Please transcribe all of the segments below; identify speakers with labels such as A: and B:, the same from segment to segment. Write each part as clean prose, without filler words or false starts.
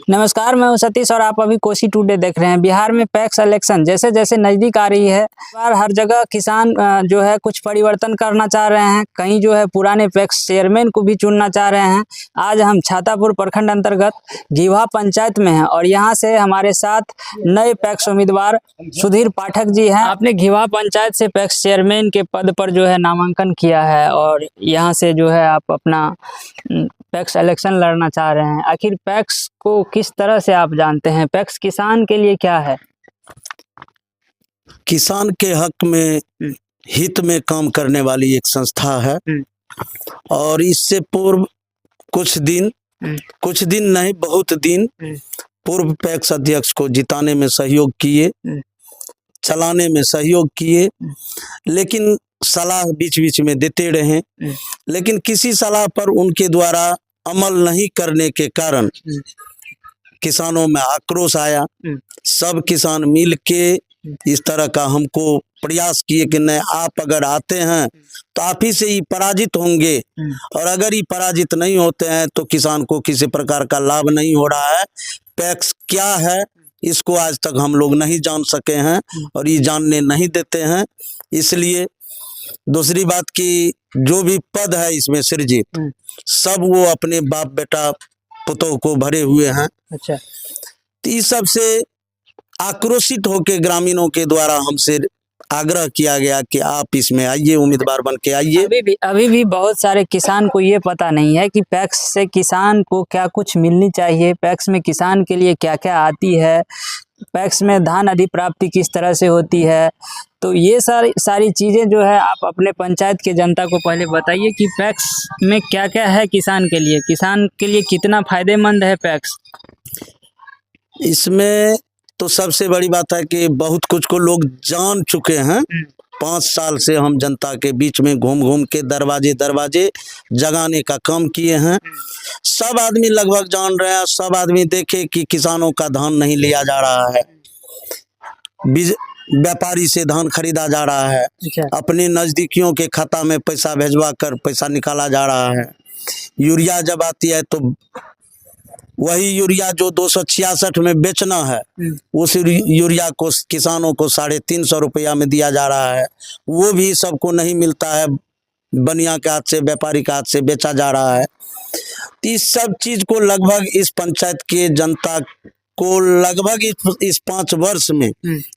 A: नमस्कार, मैं हूं सतीश और आप अभी कोसी टुडे देख रहे हैं। बिहार में पैक्स इलेक्शन जैसे जैसे नज़दीक आ रही है, बार हर जगह किसान जो है कुछ परिवर्तन करना चाह रहे हैं। कहीं जो है पुराने पैक्स चेयरमैन को भी चुनना चाह रहे हैं। आज हम छातापुर प्रखंड अंतर्गत घिवा पंचायत में हैं और यहाँ से हमारे साथ नए पैक्स उम्मीदवार सुधीर पाठक जी हैं। आपने घिवा पंचायत से पैक्स चेयरमैन के पद पर जो है नामांकन किया है और यहाँ से जो है आप अपना पैक्स इलेक्शन लड़ना चाह रहे हैं। आखिर पैक्स को किस तरह से आप जानते हैं? पैक्स किसान के लिए क्या है?
B: किसान के हक में हित में काम करने वाली एक संस्था है और इससे पूर्व कुछ दिन नहीं बहुत दिन पूर्व पैक्स अध्यक्ष को जिताने में सहयोग किए, चलाने में सहयोग किए, लेकिन सलाह बीच बीच में देते रहे, लेकिन किसी सलाह पर उनके द्वारा अमल नहीं करने के कारण किसानों में आक्रोश आया। सब किसान मिल के इस तरह का हमको प्रयास किए कि नहीं, आप अगर आते हैं तो आप ही से ही पराजित होंगे और अगर ही पराजित नहीं होते हैं तो किसान को किसी प्रकार का लाभ नहीं हो रहा है। पैक्स क्या है इसको आज तक हम लोग नहीं जान सके हैं और ये जानने नहीं देते हैं। इसलिए दूसरी बात की जो भी पद है इसमें सृजित सब वो अपने बाप बेटा पुतों को भरे हुए हैं।
A: अच्छा,
B: तो इस सब से आक्रोशित होकर ग्रामीणों के द्वारा हमसे आग्रह किया गया कि आप इसमें आइए, उम्मीदवार बन के आइए।
A: अभी भी बहुत सारे किसान को ये पता नहीं है कि पैक्स से किसान को क्या कुछ मिलनी चाहिए, पैक्स में किसान के लिए क्या क्या आती है, पैक्स में धान अधिप्राप्ति किस तरह से होती है। तो ये सारी चीज़ें जो है आप अपने पंचायत के जनता को पहले बताइए कि पैक्स में क्या क्या है किसान के लिए कितना फायदेमंद है पैक्स।
B: इसमें तो सबसे बड़ी बात है कि बहुत कुछ को लोग जान चुके हैं। 5 साल से हम जनता के बीच में घूम घूम के दरवाजे जगाने का काम किए हैं। सब आदमी लगभग जान रहे हैं, सब आदमी देखे कि किसानों का धान नहीं लिया जा रहा है, व्यापारी से धान खरीदा जा रहा है, अपने नजदीकियों के खाता में पैसा भेजवा कर पैसा निकाला जा रहा है। यूरिया जब आती है तो वही यूरिया जो 266 में बेचना है उस यूरिया को किसानों को 350 रुपया में दिया जा रहा है, वो भी सबको नहीं मिलता है, बनिया के हाथ से व्यापारी के हाथ से बेचा जा रहा है। इस सब चीज को लगभग इस पंचायत के जनता को लगभग इस 5 वर्ष में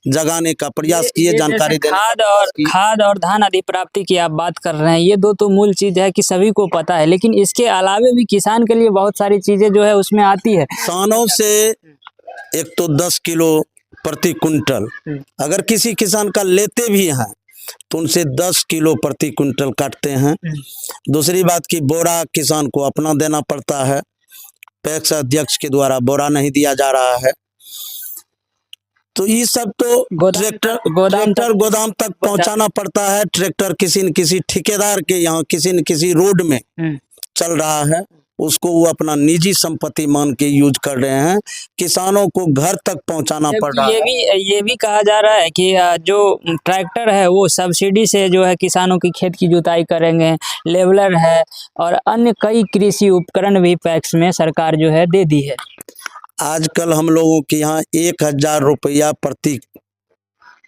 B: जगाने का प्रयास किए, जानकारी देने।
A: खाद और धान अधिप्राप्ति की आप बात कर रहे हैं, ये दो तो मूल चीज है कि सभी को पता है, लेकिन इसके अलावे भी किसान के लिए बहुत सारी चीजें जो है उसमें आती है।
B: किसानों से एक तो 10 किलो प्रति कुंटल अगर किसी किसान का लेते भी हैं तो उनसे 10 किलो प्रति कुंटल काटते हैं। दूसरी बात की बोरा किसान को अपना देना पड़ता है, पैक्स अध्यक्ष के द्वारा बोरा नहीं दिया जा रहा है। तो ये सब तो ट्रैक्टर गोदाम तक पहुंचाना पड़ता है। ट्रैक्टर किसी न किसी ठेकेदार के यहाँ किसी न किसी रोड में चल रहा है, उसको वो अपना निजी संपत्ति मान के यूज कर रहे हैं। किसानों को घर तक पहुंचाना पड़ रहा है।
A: ये भी कहा जा रहा है कि जो ट्रैक्टर है वो सब्सिडी से जो है किसानों की खेत की जुताई करेंगे, लेवलर है और अन्य कई कृषि उपकरण भी पैक्स में सरकार जो है दे दी है।
B: आजकल हम लोगों के यहाँ 1000 रुपया प्रति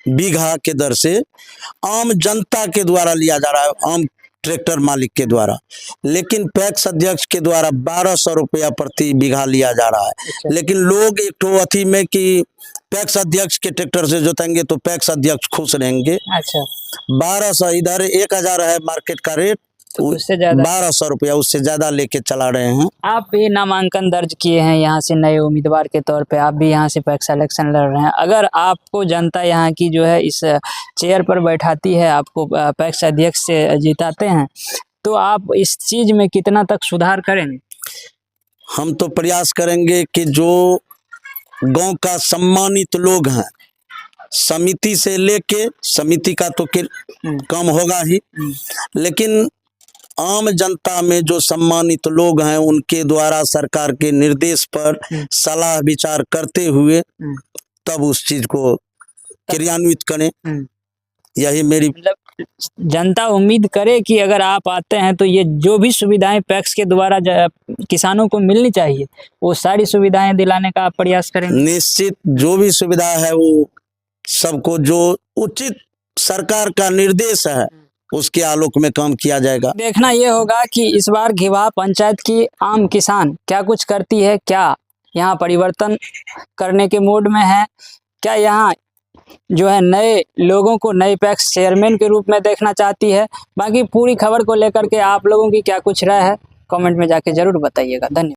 B: बीघा के दर से आम जनता के द्वारा लिया जा रहा है, आम ट्रैक्टर मालिक के द्वारा, लेकिन पैक्स अध्यक्ष के द्वारा 1200 रुपया प्रति बीघा लिया जा रहा है। लेकिन लोग एक तो अथी में कि पैक्स अध्यक्ष के ट्रैक्टर से जोतेंगे तो पैक्स अध्यक्ष खुश रहेंगे।
A: अच्छा,
B: 1200 इधर 1000 है मार्केट का रेट,
A: उससे ज्यादा
B: 1200 रुपया उससे ज्यादा लेके चला रहे हैं।
A: आप भी नामांकन दर्ज किए हैं यहाँ से नए उम्मीदवार के तौर पे, आप भी यहाँ से पैक्स इलेक्शन लड़ रहे हैं। अगर आपको जनता यहाँ की जो है इस चेयर पर बैठाती है, आपको पैक्स अध्यक्ष से जिताते हैं, तो आप इस चीज में कितना तक सुधार करेंगे?
B: हम तो प्रयास करेंगे कि जो गांव का सम्मानित लोग हैं, समिति से लेके, समिति का तो काम होगा ही, लेकिन आम जनता में जो सम्मानित लोग हैं उनके द्वारा सरकार के निर्देश पर सलाह विचार करते हुए तब उस चीज को क्रियान्वित करें। यही मेरी
A: जनता उम्मीद करे कि अगर आप आते हैं तो ये जो भी सुविधाएं पैक्स के द्वारा किसानों को मिलनी चाहिए वो सारी सुविधाएं दिलाने का आप प्रयास करेंगे।
B: निश्चित जो भी सुविधा है वो सबको जो उचित सरकार का निर्देश है उसके आलोक में काम किया जाएगा।
A: देखना ये होगा कि इस बार घिवा पंचायत की आम किसान क्या कुछ करती है, क्या यहाँ परिवर्तन करने के मूड में है, क्या यहाँ जो है नए लोगों को नए पैक्स चेयरमैन के रूप में देखना चाहती है। बाकी पूरी खबर को लेकर के आप लोगों की क्या कुछ राय है कमेंट में जाके जरूर बताइएगा। धन्यवाद।